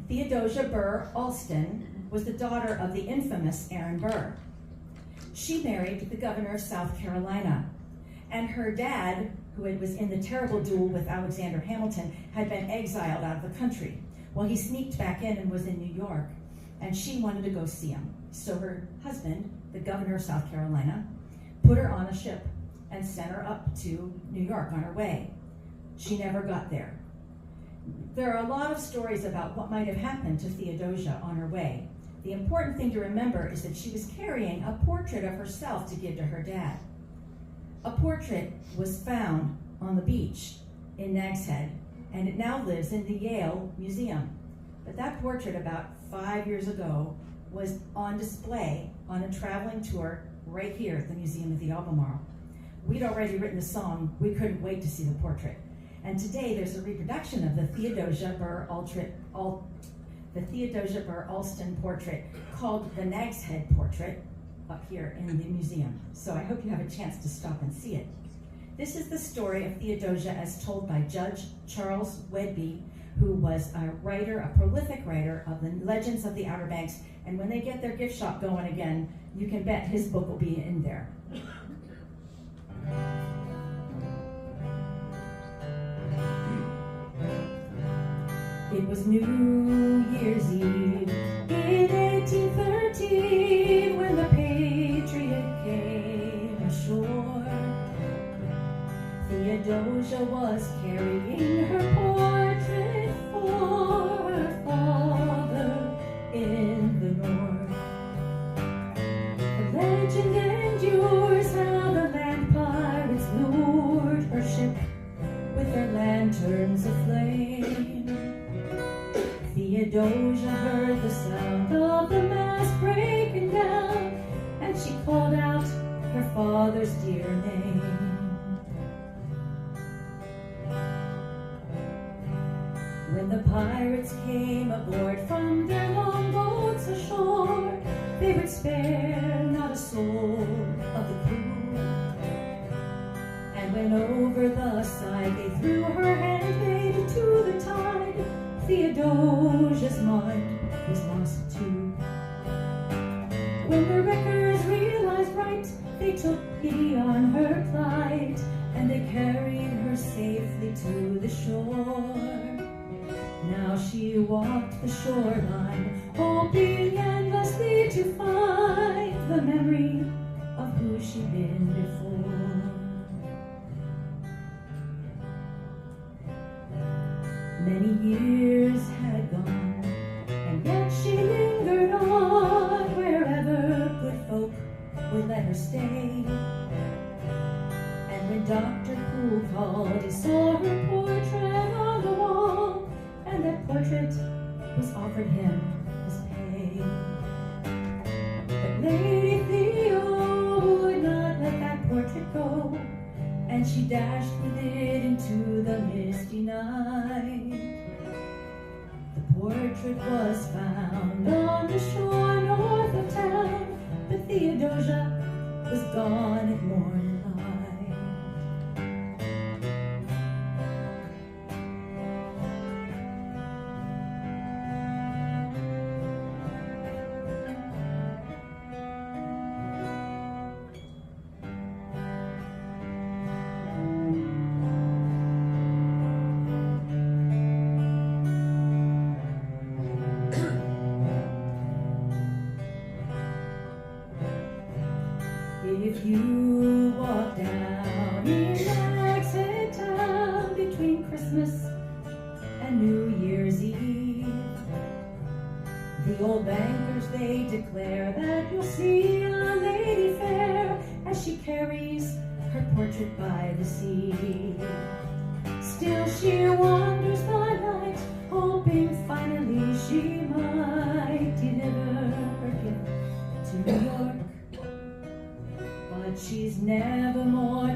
Theodosia Burr Alston was the daughter of the infamous Aaron Burr. She married the governor of South Carolina, and her dad, who was in the terrible duel with Alexander Hamilton, had been exiled out of the country. Well, he sneaked back in and was in New York, and she wanted to go see him. So her husband, the governor of South Carolina, put her on a ship and sent her up to New York on her way. She never got there. There are a lot of stories about what might have happened to Theodosia on her way. The important thing to remember is that she was carrying a portrait of herself to give to her dad. A portrait was found on the beach in Nag's Head, and it now lives in the Yale Museum. But that portrait, about 5 years ago, was on display on a traveling tour right here at the Museum of the Albemarle. We'd already written the song, we couldn't wait to see the portrait. And today there's a reproduction of the Theodosia Burr Alston portrait called the Nag's Head portrait up here in the museum. So I hope you have a chance to stop and see it. This is the story of Theodosia as told by Judge Charles Whedbee, who was a writer, a prolific writer of the Legends of the Outer Banks. And when they get their gift shop going again, you can bet his book will be in there. It was New Year's Eve in 1813 when the Patriot came ashore. Theodosia was carrying her portrait for her father in the north. The legend endures how the land pirates lured her ship with their lanterns aflame. Theodosia heard the sound of the mast breaking down, and she called out her father's dear name. When the pirates came aboard from their longboats ashore, they would spare not a soul of the crew. And when over the side they threw her handmaid into the tide, Theodosia's mind was lost too. When the wreckers realized right, they took pity on her plight, and they carried her safely to the shore. Now she walked the shoreline, hoping endlessly to find the memory of who she'd been before. Many years had gone, and yet she lingered on wherever good folk would let her stay. And when Dr. Poole called, he saw her portrait on the wall, and that portrait was offered him as pay. But Lady Theo would not let that portrait go, and she dashed with it into the misty night. The portrait was found on the shore north of town, but Theodosia was gone at morning light. If you walk down in Nag's Head town between Christmas and New Year's Eve, the old bankers, they declare that you'll see a lady fair as she carries her portrait by the sea. Still she wanders the night, hoping finally she might deliver her gift to New York. But she's never more